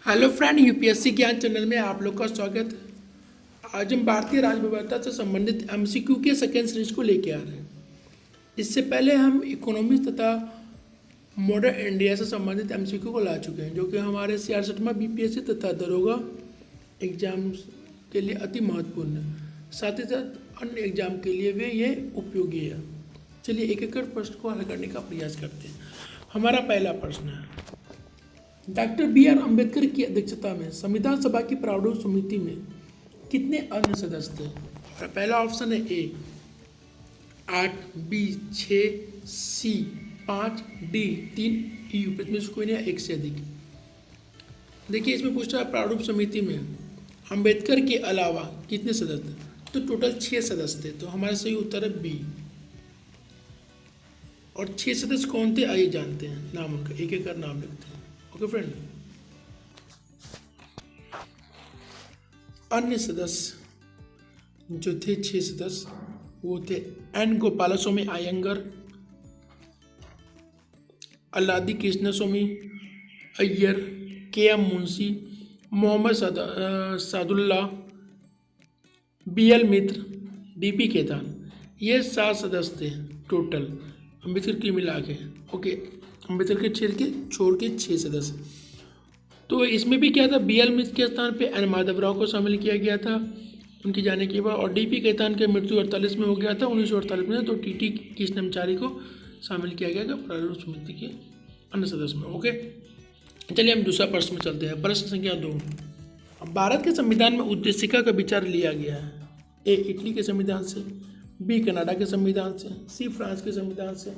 Hello friend, UPSC ज्ञान channel में आप लोग का स्वागत है। आज हम भारतीय राजव्यवस्था से संबंधित एमसीक्यू के सेकेंड सीरीज को लेके आ रहे हैं। इससे पहले हम इकोनॉमिक्स तथा मॉडर्न इंडिया से संबंधित एमसीक्यू को ला चुके हैं, जो कि हमारे 66वां बीपीएससी तथा दरोगा एग्जाम्स के लिए अति महत्वपूर्ण है। साथ ही साथ अन्य एग्जाम के लिए भी ये उपयोगी है। चलिए एक एक प्रश्न को हल करने का प्रयास करते हैं। हमारा पहला प्रश्न है, डॉक्टर बी.आर. अम्बेडकर की अध्यक्षता में संविधान सभा की प्रारूप समिति में कितने अन्य सदस्य थे? पहला ऑप्शन है ए 8, बी 6, सी 5, डी 3, ई में से कोई नहीं, एक से अधिक। देखिए इसमें पूछ रहा है प्रारूप समिति में अम्बेडकर के अलावा कितने सदस्य थे, तो टोटल 6 सदस्य थे। तो हमारा सही उत्तर है बी। और 6 सदस्य कौन थे आइए जानते हैं, नाम उनका एक एक कर नाम लिखते हैं। ओके फ्रेंड, अन्य सदस्य जो थे 6 सदस्य वो थे एन गोपालस्वामी अयंगर, अल्लादी कृष्णस्वामी अय्यर, के एम मुंशी, मोहम्मद सादुल्ला, बी.एल. मित्र, डी.पी. केतान। ये 7 सदस्य थे टोटल अम्बेडकर की मिला के। ओके, अम्बेडकर के छोड़ के 6 सदस्य। तो इसमें भी क्या था, बी.एल. मित्र के स्थान पे एन माधवराव को शामिल किया गया था उनके जाने के बाद, और डी.पी. केतान की मृत्यु 48 में हो गया था 1948 में। तो टी.टी. कृष्णमाचारी को शामिल किया गया प्रारूप समिति के अन्य सदस्य में। ओके, चलिए हम दूसरा प्रश्न में चलते हैं। प्रश्न संख्या 2, भारत के संविधान में उद्देशिका का विचार लिया गया है। ए इटली के संविधान से, बी कनाडा के संविधान से, सी फ्रांस के संविधान से,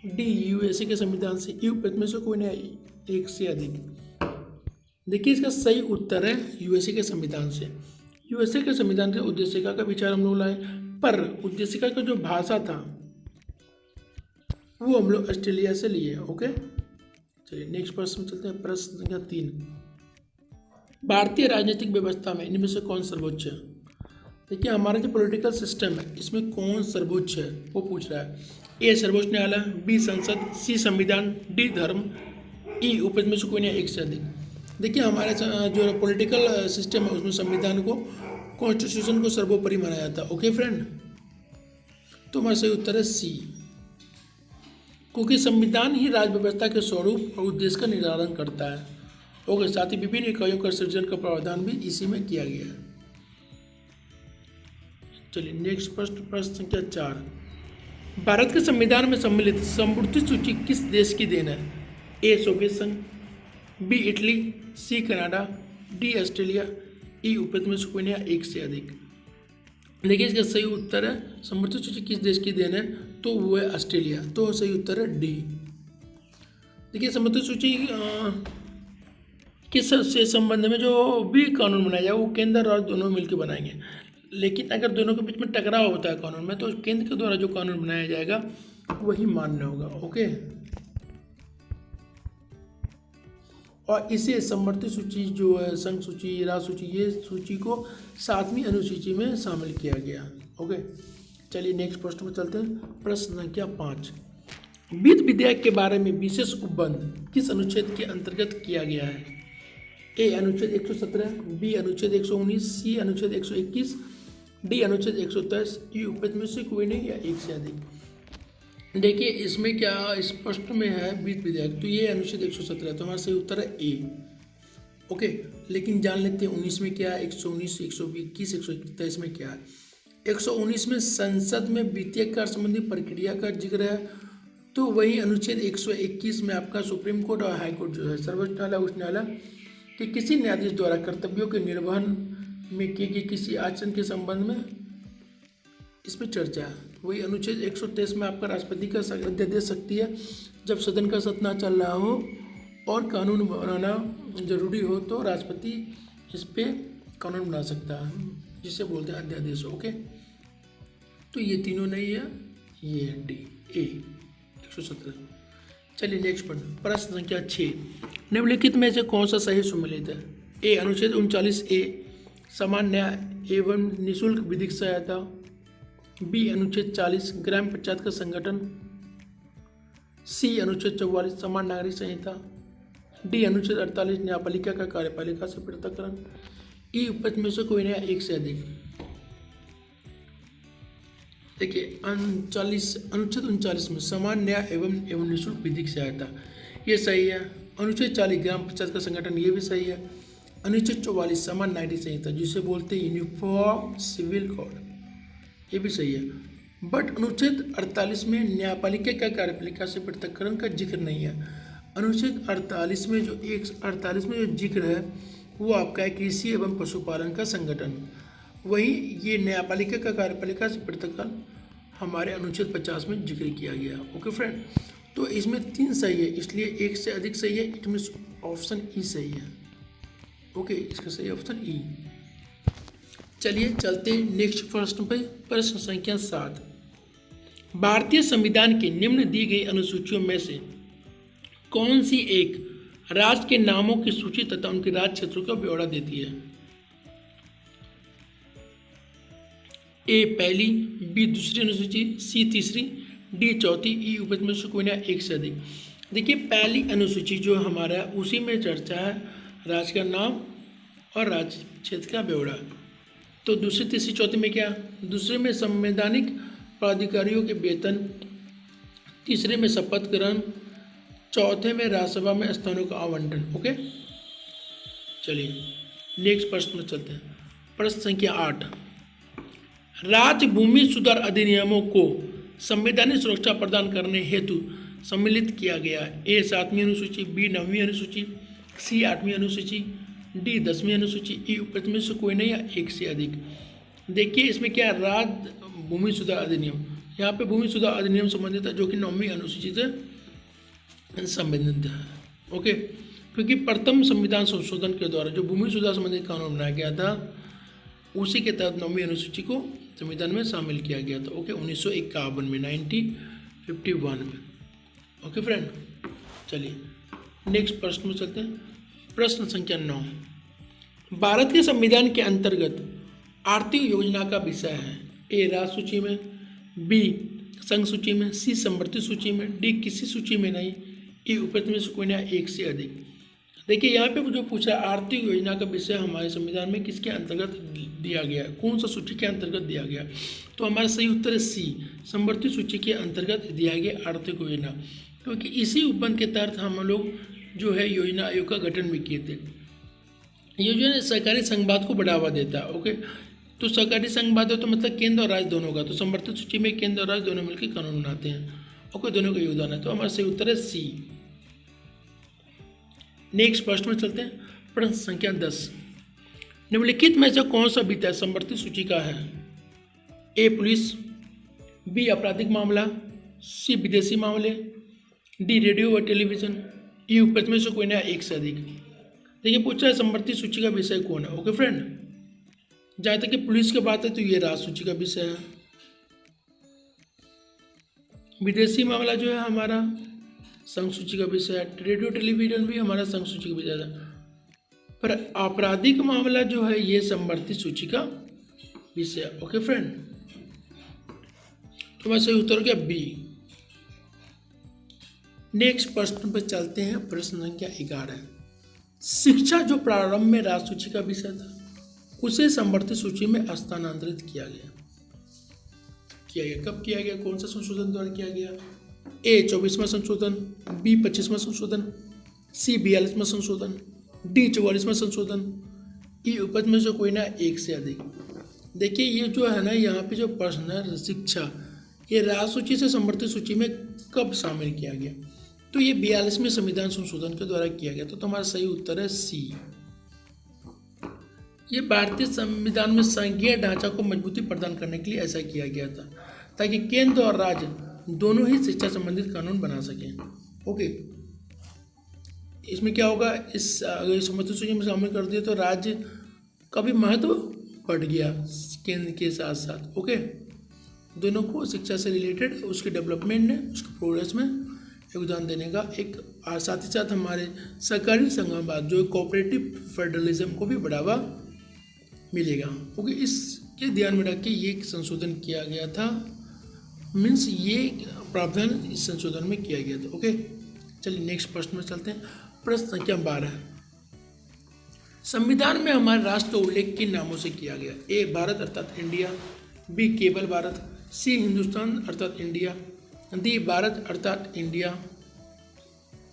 डी यूएसए के संविधान से, यू में से कोई नहीं, एक से अधिक। देखिए इसका सही उत्तर है यूएसए के संविधान से। यूएसए के संविधान से उद्देशिका का विचार हम लोग लाए, पर उद्देशिका का जो भाषा था वो हम लोग ऑस्ट्रेलिया से लिए। ओके, चलिए नेक्स्ट प्रश्न में चलते हैं। प्रश्न संख्या 3, भारतीय राजनीतिक व्यवस्था में इनमें से कौन सर्वोच्च है? देखिए हमारा जो पॉलिटिकल सिस्टम है इसमें कौन सर्वोच्च है वो पूछ रहा है। ए सर्वोच्च न्यायालय, बी संसद, सी संविधान, डी धर्म, ई उपज में से कोई नहीं, एक से अधिक। देखिए हमारे जो पॉलिटिकल सिस्टम है उसमें संविधान को, कॉन्स्टिट्यूशन को सर्वोपरि माना जाता है। ओके फ्रेंड, तो हमारा सही उत्तर है सी, क्योंकि संविधान ही राज्य व्यवस्था के स्वरूप और उद्देश्य का निर्धारण करता है। ओके, साथ ही विभिन्न इकाइयों का सृजन का प्रावधान भी इसी में किया गया है। चलिए नेक्स्ट प्रश्न संख्या 4, भारत के संविधान में सम्मिलित समवर्ती सूची किस देश की देन है? ए सोवियत संघ, B Italy, C Canada, D Australia, E उपज में से कोई नहीं, एक से अधिक। देखिए इसका सही उत्तर है समवर्ती सूची किस देश की देन है, तो वो है ऑस्ट्रेलिया। तो सही उत्तर है डी। देखिए समवर्ती सूची किस से संबंध में जो भी कानून बनाया जाए वो केंद्र और राज्य दोनों मिलकर बनाएंगे, लेकिन अगर दोनों के बीच में टकराव होता है कानून में तो केंद्र के द्वारा जो कानून बनाया जाएगा वही मान्य होगा। ओके, और इसे समवर्ती सूची जो है, संघ सूची, राज्य सूची, ये सूची को 7वीं अनुसूची में शामिल किया गया। ओके, चलिए नेक्स्ट प्रश्न में चलते हैं। प्रश्न संख्या 5, वित्त विधेयक के बारे में विशेष उपबंध किस अनुच्छेद के अंतर्गत किया गया है? ए अनुच्छेद 117, बी अनुच्छेद 119, सी अनुच्छेद 121, डी अनुच्छेद 123, ई उपज में से कोई नहीं या एक से अधिक। देखिए इसमें क्या स्पष्ट में है वित्त विधेयक, तो ये अनुच्छेद 117, तो हमारा सही उत्तर है ए। ओके, लेकिन जान लेते हैं 19 में क्या है, 119, 121, 123 में क्या है। 119 में संसद में वित्तीय कार्य संबंधी प्रक्रिया का जिक्र है, तो वही अनुच्छेद 121 में आपका सुप्रीम कोर्ट और हाई कोर्ट जो है, सर्वोच्च न्यायालय, उच्च न्यायालय कि किसी न्यायाधीश द्वारा कर्तव्यों के निर्वहन में किए गए किसी आचरण के संबंध में इसमें चर्चा है। वही अनुच्छेद 123 में आपका राष्ट्रपति का अध्यादेश शक्ति है, जब सदन का सत्र ना चल रहा हो और कानून बनाना जरूरी हो तो राष्ट्रपति इस पे कानून बना सकता है, जिसे बोलते हैं अध्यादेश। ओके, तो ये तीनों नहीं है, ये है डी, ए 117। चलिए नेक्स्ट प्रश्न संख्या 6, निम्नलिखित में से कौन सा सही सुमेलित है? ए अनुच्छेद 39A समान न्याय एवं निःशुल्क विधिक सहायता, बी अनुच्छेद 40 ग्राम पंचायत का संगठन, सी अनुच्छेद 44 समान नागरिक संहिता, डी अनुच्छेद 48 न्यायपालिका का कार्यपालिका से पृथक्करण, ई उपज में से कोई नया एक से अधिक। देखिए 39 अनुच्छेद 39 में समान न्याय एवं निःशुल्क विधिक सहायता, ये सही है। अनुच्छेद 40 ग्राम पंचायत का संगठन, ये भी सही है। अनुच्छेद 44 समान न्यायाधीश संहिता जिसे बोलते हैं यूनिफॉर्म सिविल कोड, ये भी सही है। बट अनुच्छेद 48 में न्यायपालिका का कार्यपालिका से पृथक्करण का जिक्र नहीं है। अनुच्छेद 48 में जो 148 में जो जिक्र है वो आपका है कृषि एवं पशुपालन का संगठन, वहीं ये न्यायपालिका का कार्यपालिका से पृथक्करण हमारे अनुच्छेद 50 में जिक्र किया गया। ओके फ्रेंड, तो इसमें 3 सही है, इसलिए एक से अधिक सही है। इट मीन्स ऑप्शन ई सही है। ओके, इसका सही ऑप्शन ई। चलिए चलते हैं नेक्स्ट प्रश्न पे। प्रश्न संख्या 7, भारतीय संविधान की निम्न दी गई अनुसूचियों में से कौन सी एक राज्य के नामों की सूची तथा उनके राज्य क्षेत्रों का ब्यौरा देती है? ए पहली, बी दूसरी अनुसूची, सी तीसरी, डी चौथी, ई उपज में से कोई ना एक से अधिक। देखिए पहली अनुसूची जो हमारा है उसी में चर्चा है राज्य का नाम और राज्य क्षेत्र का ब्यौरा। तो दूसरी तीसरी चौथी में क्या? दूसरे में संवैधानिक पदाधिकारियों के वेतन, तीसरे में शपथ ग्रहण, चौथे में राज्यसभा में स्थानों का आवंटन। ओके, चलिए नेक्स्ट प्रश्न में चलते हैं। प्रश्न संख्या 8, राज्य भूमि सुधार अधिनियमों को संवैधानिक सुरक्षा प्रदान करने हेतु सम्मिलित किया गया है। ए 7वीं अनुसूची, बी 9वीं अनुसूची, सी 8वीं अनुसूची, डी 10वीं अनुसूची, ई उपज में से कोई नहीं या एक से अधिक। देखिए इसमें क्या है, राज्य भूमि सुधार अधिनियम, यहाँ पे भूमि सुधार अधिनियम संबंधित है जो कि 9वीं अनुसूची से संबंधित है। ओके, क्योंकि प्रथम संविधान संशोधन के द्वारा जो भूमि सुधार संबंधित कानून बनाया गया था उसी के तहत 9वीं अनुसूची को संविधान में शामिल किया गया था। ओके, 1951 में, 1951 में। ओके फ्रेंड, चलिए नेक्स्ट प्रश्न में चलते हैं। प्रश्न संख्या 9, भारत के संविधान के अंतर्गत आर्थिक योजना का विषय है। ए राज्य सूची में, बी संघ सूची में, सी समवर्ती सूची में, डी किसी सूची में नहीं, ई उपज में से कोई ना एक से अधिक। देखिए यहाँ पे जो पूछा आर्थिक योजना का विषय हमारे संविधान में किसके अंतर्गत दिया गया है, कौन सा सूची के अंतर्गत दिया गया, तो हमारा सही उत्तर है सी, समवर्ती सूची के अंतर्गत दिया गया आर्थिक योजना, क्योंकि इसी उपबंध के तहत हम लोग जो है योजना आयोग का गठन भी किए थे। ये जो है सहकारी संघवाद को बढ़ावा देता है। ओके, तो सहकारी संघवाद है तो मतलब केंद्र और राज्य दोनों का, तो समवर्ती सूची में केंद्र और राज्य दोनों मिलकर कानून बनाते हैं। ओके, दोनों का योगदान है, तो हमारा सही उत्तर है सी। नेक्स्ट प्रश्न में चलते हैं। प्रश्न संख्या 10, निम्नलिखित में से कौन सा विषय समवर्ती सूची का है? ए पुलिस, बी आपराधिक मामला, सी विदेशी मामले, डी रेडियो व टेलीविजन, ई उपज में से कोई नया एक से अधिक। देखिए पूछा है समवर्ती सूची का विषय कौन है। ओके फ्रेंड, जहाँ तक कि पुलिस की बात है तो ये राज्य सूची का विषय है। विदेशी मामला जो है हमारा संघ सूची का विषय है। रेडियो टेलीविजन भी हमारा संघ सूची का विषय है। पर आपराधिक मामला जो है ये समवर्ती सूची का विषय है। ओके फ्रेंड, तो मैं सही उत्तर हो गया बी। नेक्स्ट प्रश्न पर चलते हैं। प्रश्न संख्या 11, शिक्षा जो प्रारंभ में राज्य सूची का विषय था उसे समवर्ती सूची में स्थानांतरित किया गया। कब किया गया, कौन सा संशोधन द्वारा किया गया? ए 24वां संशोधन, बी 25वां संशोधन, सी 42वां संशोधन, डी 44वां संशोधन, ई उपज में से कोई ना एक से अधिक। देखिए ये जो है ना यहाँ पे जो प्रश्न है शिक्षा, ये राज्य सूची से समवर्ती सूची में कब शामिल किया गया, तो ये 42वें संविधान संशोधन के द्वारा किया गया। तो तुम्हारा सही उत्तर है सी। ये भारतीय संविधान में संघीय ढांचा को मजबूती प्रदान करने के लिए ऐसा किया गया था ताकि केंद्र और राज्य दोनों ही शिक्षा संबंधित कानून बना सकें। ओके, इसमें क्या होगा, इस अगर समवर्ती सूची में शामिल कर दिया तो राज्य का भी महत्व बढ़ गया केंद्र के साथ साथ। ओके, दोनों को शिक्षा से रिलेटेड उसके डेवलपमेंट में, उसके प्रोग्रेस में योगदान देने का एक, साथ ही साथ हमारे सहकारी संघवाद जो कोऑपरेटिव फेडरलिज्म को भी बढ़ावा मिलेगा। ओके, इसके ध्यान में रख के ये संशोधन किया गया था, मीन्स ये प्रावधान इस संशोधन में किया गया था। ओके, चलिए नेक्स्ट प्रश्न में चलते हैं। प्रश्न संख्या 12, संविधान में हमारे राष्ट्र का उल्लेख किन नामों से किया गया? ए भारत अर्थात इंडिया, बी केवल भारत, सी हिंदुस्तान अर्थात इंडिया, डी भारत अर्थात इंडिया,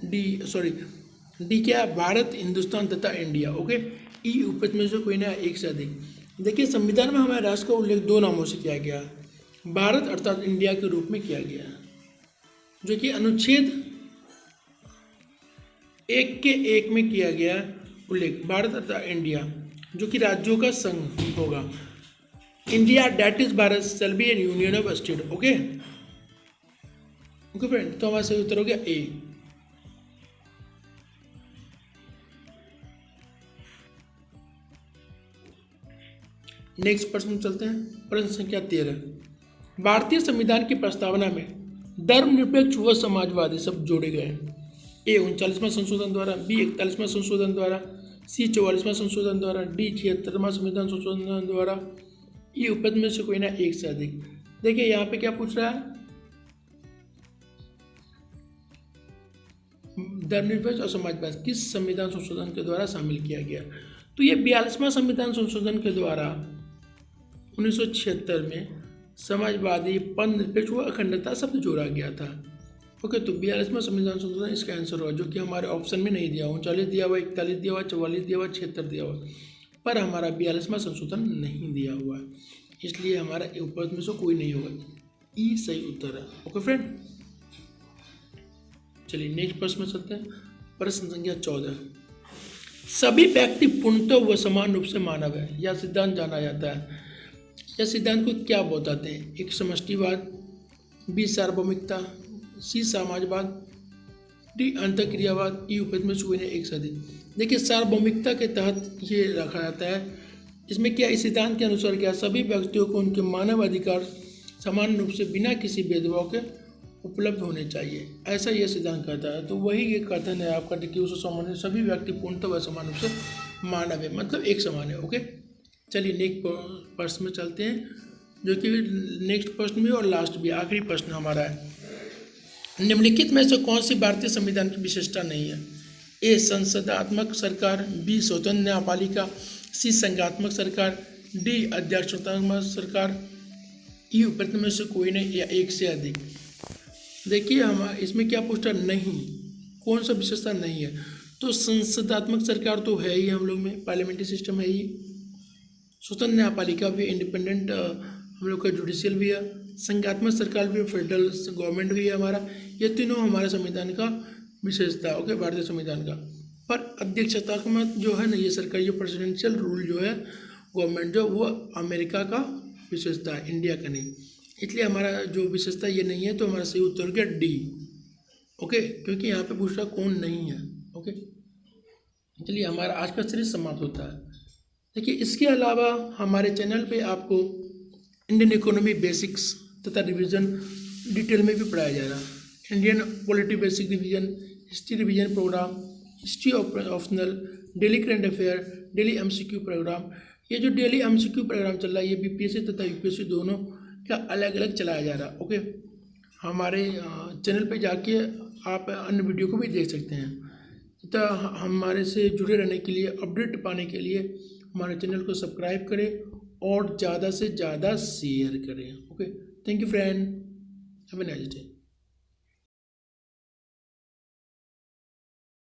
डी क्या है? भारत, हिंदुस्तान तथा इंडिया। ओके, ई उपज में से कोई ना एक से अधिक। देखिए संविधान में हमारे राष्ट्र का उल्लेख दो नामों से किया गया, भारत अर्थात इंडिया के रूप में किया गया, जो कि अनुच्छेद 1 में किया गया उल्लेख, भारत अर्थात इंडिया, जो कि राज्यों का संघ होगा। India that is Bharat shall be an union of state. Okay okay friend, तो हमारा सही उत्तर हो गया ए। नेक्स्ट प्रश्न चलते हैं, प्रश्न संख्या 13, भारतीय संविधान की प्रस्तावना में धर्मनिरपेक्ष व समाजवादी शब्द जोड़े गए हैं। ए 39वां संशोधन द्वारा, बी 41वां संशोधन द्वारा, सी 44वां संशोधन द्वारा, डी 76वां संविधान संशोधन द्वारा, ई उपद में से कोई ना एक से अधिक। देखिए यहाँ पे क्या पूछ रहा है, धर्मनिरपेक्ष और समाजवाद किस संविधान संशोधन के द्वारा शामिल किया गया? तो ये 42वां संविधान संशोधन के द्वारा 1976 में समाजवादी, पंथ निरपेक्ष व अखंडता शब्द जोड़ा गया था। ओके, तो 42वां संविधान संशोधन इसका आंसर हुआ, जो कि हमारे ऑप्शन में नहीं दिया हुआ। 39 दिया हुआ, 41 दिया हुआ, 44 दिया हुआ, 76 दिया हुआ, पर हमारा 42वां संशोधन नहीं दिया हुआ, इसलिए हमारा उपज में से कोई नहीं होगा, ई सही उत्तर है। ओके फ्रेंड, चलिए नेक्स्ट प्रश्न में चलते हैं, प्रश्न संख्या 14, सभी व्यक्ति पूर्णतः व समान रूप से मानव है, यह सिद्धांत जाना जाता है। यह सिद्धांत को क्या बताते हैं? एक समष्टिवाद, बी सार्वभौमिकता, सी समाजवाद, डी अंतःक्रियावाद, ई उपज में से कोई नहीं एक से अधिक। देखिए सार्वभौमिकता के तहत ये रखा जाता है, इसमें क्या, इस सिद्धांत के अनुसार क्या, सभी व्यक्तियों को उनके मानव अधिकार समान रूप से बिना किसी भेदभाव के उपलब्ध होने चाहिए, ऐसा यह सिद्धांत कहता है। तो वही ये कथन है आपका कि उस समान सभी व्यक्ति पूर्णतः व समान रूप से मानव है, मतलब एक समान है। ओके, चलिए नेक्स्ट प्रश्न में चलते हैं, जो कि नेक्स्ट प्रश्न भी और लास्ट भी आखिरी प्रश्न हमारा है, निम्नलिखित में से कौन सी भारतीय संविधान की विशेषता नहीं है? ए संसदात्मक सरकार, बी स्वतंत्र न्यायपालिका, सी संघात्मक सरकार, डी अध्यक्षात्मक सरकार, ई उपरोक्त में से कोई नहीं या एक से अधिक। देखिए हम इसमें क्या पूछता, नहीं, कौन सा विशेषता नहीं है? तो संसदात्मक सरकार तो है ही हम लोग में, पार्लियामेंट्री सिस्टम है ही, स्वतंत्र न्यायपालिका भी, इंडिपेंडेंट हम लोग का जुडिशियल भी है, संघात्मक सरकार भी, फेडरल गवर्नमेंट भी है हमारा, ये तीनों हमारे संविधान का विशेषता है। ओके, भारतीय संविधान का। पर अध्यक्षतात्मक जो है ना, ये सरकार, जो प्रेसिडेंशियल रूल जो है गवर्नमेंट जो, वो अमेरिका का विशेषता है, इंडिया का नहीं, इसलिए हमारा जो विशेषता ये नहीं है, तो हमारा सही उत्तर हो गया डी। ओके, क्योंकि यहाँ पे पूछ रहा कौन नहीं है। ओके, चलिए हमारा आज का सीरीज समाप्त होता है। देखिए इसके अलावा हमारे चैनल पे आपको इंडियन इकोनॉमी बेसिक्स तथा रिवीजन डिटेल में भी पढ़ाया जा रहा है। Indian polity basic revision, history revision program, history optional, daily current affair, daily MCQ program. ये जो डेली एमसीक्यू प्रोग्राम चल रहा है, ये बीपीएससी तथा यूपीएससी दोनों का अलग अलग चलाया जा रहा है। ओके, हमारे चैनल पे जाके आप अन्य वीडियो को भी देख सकते हैं। तथा हमारे से जुड़े रहने के लिए, अपडेट पाने के लिए हमारे चैनल को सब्सक्राइब करें और ज़्यादा से ज़्यादा शेयर करें। Okay, thank you friend, have a nice day.